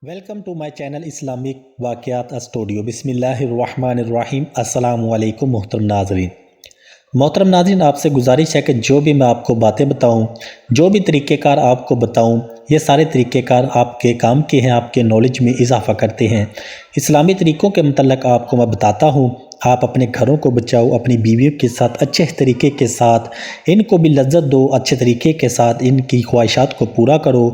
Welcome to my channel Islamic वाक़यात studio. बिस्मिल्लाहिर्रहमानिर्रहीम। अस्सलामु अलैकुम मोहतरम नाज़रीन। मोहतरम नाज़रीन, आपसे गुजारिश है कि जो भी मैं आपको बातें बताऊं, जो भी तरीक़ेकार आपको बताऊं, ये सारे तरीक़ेकार आपके काम के हैं, आपके नॉलेज में इजाफ़ा करते हैं। इस्लामी तरीक़ों के मतलब आपको मैं बताता हूँ, आप अपने घरों को बचाओ, अपनी बीवियों के साथ अच्छे तरीके के साथ इनको भी लज्जत दो, अच्छे तरीके के साथ इनकी ख्वाहिशात को पूरा करो,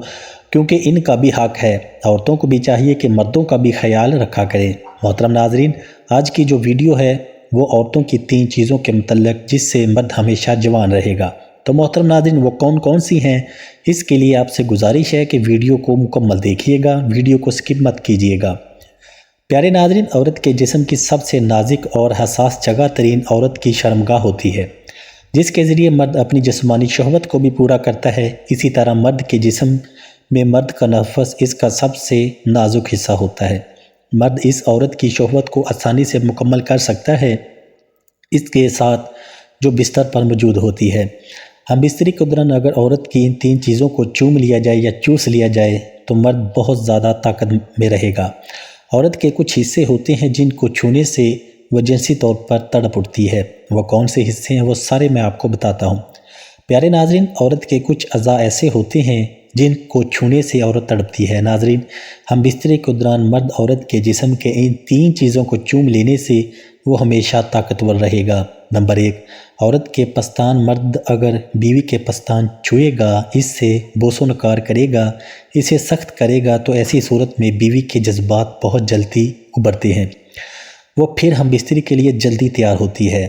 क्योंकि इनका भी हक़ है। औरतों को भी चाहिए कि मर्दों का भी ख्याल रखा करें। मोहतरम नाज़रीन, आज की जो वीडियो है वो औरतों की 3 चीज़ों के मतलब जिससे मर्द हमेशा जवान रहेगा। तो मोहतरम नाज़रीन, वो कौन कौन सी हैं, इसके लिए आपसे गुजारिश है कि वीडियो को मुकम्मल देखिएगा, वीडियो को स्किप मत कीजिएगा। प्यारे नाज़रीन, औरत के जिस्म की सबसे नाजुक और हसास जगह तरीन औरत की शर्मगाह होती है, जिसके ज़रिए मर्द अपनी जिस्मानी शहवत को भी पूरा करता है। इसी तरह मर्द के जिस्म में मर्द का नफस इसका सबसे नाजुक हिस्सा होता है। मर्द इस औरत की शहवत को आसानी से मुकम्मल कर सकता है इसके साथ जो बिस्तर पर मौजूद होती है। हम बिस्तरी के दौरान अगर औरत की इन 3 चीज़ों को चूम लिया जाए या चूस लिया जाए तो मर्द बहुत ज़्यादा ताकत में रहेगा। औरत के कुछ हिस्से होते हैं जिनको छूने से वह जिनसी तौर पर तड़प उठती है। वह कौन से हिस्से हैं वो सारे मैं आपको बताता हूँ। प्यारे नाज़रीन, औरत के कुछ अज़ा ऐसे होते हैं जिनको छूने से औरत तड़पती है। नाज़रीन, हम बिस्तरे के दौरान मर्द औरत के जिस्म के इन 3 चीज़ों को चूम लेने से वो हमेशा ताकतवर रहेगा। नंबर 1, औरत के पस्तान। मर्द अगर बीवी के पस्तान छुएगा, इससे बोसो नकार करेगा, इसे सख्त करेगा, तो ऐसी सूरत में बीवी के जज्बात बहुत जल्दी उभरते हैं। वो फिर हम बिस्तरी के लिए जल्दी तैयार होती है।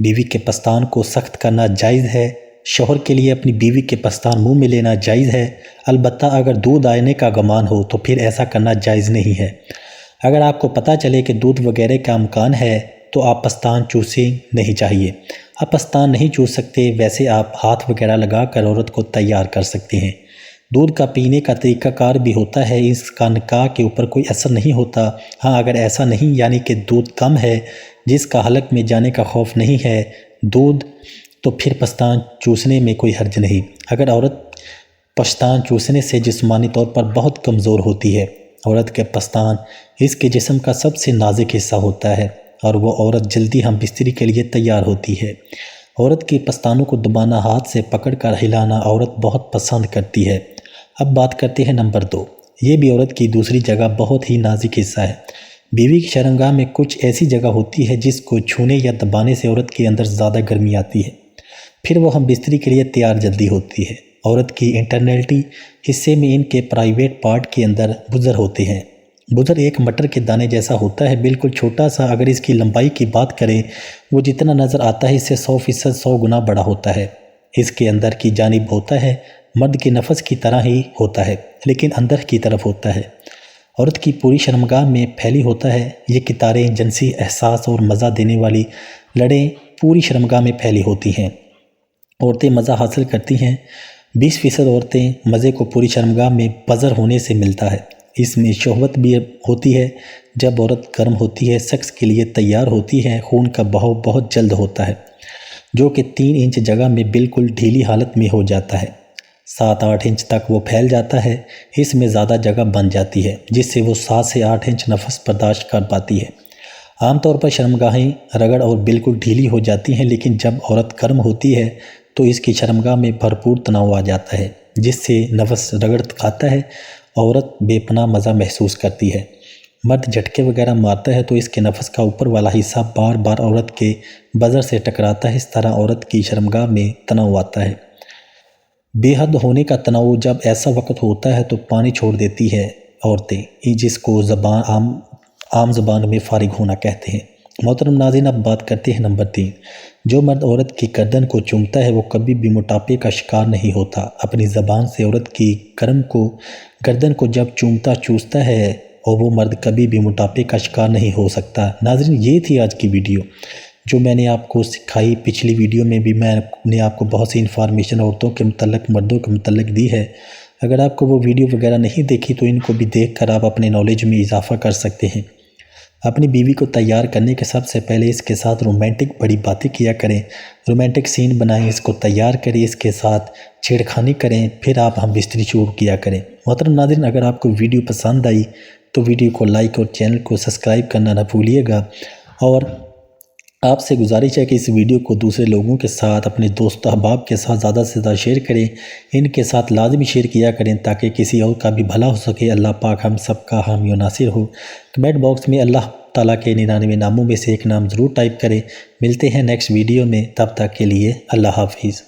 बीवी के पस्तान को सख्त करना जायज़ है। शौहर के लिए अपनी बीवी के पस्तान मुंह में लेना जायज़ है, अलबत्ता अगर दूध आने का गुमान हो तो फिर ऐसा करना जायज़ नहीं है। अगर आपको पता चले कि दूध वगैरह का इम्कान है तो आप पस्तान चूसें नहीं चाहिए। आप पस्तान नहीं चूस सकते, वैसे आप हाथ वगैरह लगा कर औरत को तैयार कर सकते हैं। दूध का पीने का तरीक़ाकार भी होता है, इसका निकाह के ऊपर कोई असर नहीं होता। हाँ, अगर ऐसा नहीं यानी कि दूध कम है, जिसका हलक में जाने का खौफ नहीं है दूध, तो फिर पस्तान चूसने में कोई हर्ज नहीं। अगर औरत पस्तान चूसने से जिस्मानी तौर पर बहुत कमज़ोर होती है, औरत के पस्तान इसके जिस्म का सबसे नाजुक हिस्सा होता है और वो औरत जल्दी हम बिस्तरी के लिए तैयार होती है। औरत के पस्तानों को दबाना, हाथ से पकड़कर हिलाना औरत बहुत पसंद करती है। अब बात करते हैं नंबर 2। ये भी औरत की दूसरी जगह बहुत ही नाजुक हिस्सा है। बीवी की शर्मगाह में कुछ ऐसी जगह होती है जिसको छूने या दबाने से औरत के अंदर ज़्यादा गर्मी आती है, फिर वो हम बिस्तरी के लिए तैयार जल्दी होती है। औरत की इंटरनैलिटी हिस्से में इनके प्राइवेट पार्ट के अंदर बुज़र होते हैं। बुज़र एक मटर के दाने जैसा होता है, बिल्कुल छोटा सा। अगर इसकी लंबाई की बात करें, वो जितना नज़र आता है इससे 100% 100 गुना बड़ा होता है। इसके अंदर की जानिब होता है, मर्द के नफस की तरह ही होता है, लेकिन अंदर की तरफ होता है। औरत की पूरी शर्मगाह में फैली होता है। ये कितारें जिनसी एहसास और मज़ा देने वाली लड़ें पूरी शर्मगाह में फैली होती हैं। औरतें मज़ा हासिल करती हैं। 20% औरतें मज़े को पूरी शर्मगाह में बज़र होने से मिलता है। इसमें शहवत भी होती है। जब औरत गर्म होती है, सेक्स के लिए तैयार होती है, खून का बहाव बहुत जल्द होता है, जो कि 3 इंच जगह में बिल्कुल ढीली हालत में हो जाता है। 7-8 इंच तक वो फैल जाता है। इसमें ज़्यादा जगह बन जाती है, जिससे वो 7 से 8 इंच नफस बर्दाश्त कर पाती है। आमतौर पर शर्मगाहें रगड़ और बिल्कुल ढीली हो जाती हैं, लेकिन जब औरत गर्म होती है तो इसकी शर्मगाह में भरपूर तनाव आ जाता है, जिससे नफस रगड़ खाता है। औरत बेपनाह मज़ा महसूस करती है। मर्द झटके वगैरह मारता है तो इसके नफस का ऊपर वाला हिस्सा बार बार औरत के बज़र से टकराता है। इस तरह औरत की शर्मगाह में तनाव आता है। बेहद होने का तनाव जब ऐसा वक्त होता है तो पानी छोड़ देती है औरतें, जिसको आम ज़बान में फारिग होना कहते हैं। मोहतरम नाज़रीन, अब बात करते हैं नंबर 3। जो मर्द औरत की गर्दन को चूमता है वो कभी भी मोटापे का शिकार नहीं होता। अपनी ज़बान से औरत की गर्दन को जब चूसता है और वो मर्द कभी भी मोटापे का शिकार नहीं हो सकता। नाज़रीन, ये थी आज की वीडियो जो मैंने आपको सिखाई। पिछली वीडियो में भी मैंने आपको बहुत सी इन्फॉर्मेशन औरतों के मुतल्लिक, मर्दों के मुतल्लिक दी है। अगर आपको वो वीडियो वगैरह नहीं देखी तो इनको भी देख कर आप अपने नॉलेज में इजाफ़ा कर सकते हैं। اپنی بیوی کو تیار کرنے کے سب سے پہلے اس کے ساتھ رومانٹک بڑی باتیں کیا کریں، رومانٹک سین بنائیں، اس کو تیار کریں، اس کے ساتھ چھیڑخانی کریں، پھر آپ ہم بستری شروع کیا کریں۔ محترم ناظرین، اگر آپ کو ویڈیو پسند آئی تو ویڈیو کو لائک اور چینل کو سبسکرائب کرنا نہ بھولیے گا، اور آپ سے گزارش ہے کہ اس ویڈیو کو دوسرے لوگوں کے ساتھ، اپنے دوست احباب کے ساتھ زیادہ سے زیادہ شیئر کریں، ان کے ساتھ لازمی شیئر کیا کریں تاکہ کسی اور کا بھی بھلا ہو سکے۔ اللہ پاک ہم سب کا حامی و ناصر ہو۔ کمنٹ باکس میں اللہ تعالیٰ کے 99 ناموں میں سے ایک نام ضرور ٹائپ کریں۔ ملتے ہیں نیکسٹ ویڈیو میں، تب تک کے لیے اللہ حافظ۔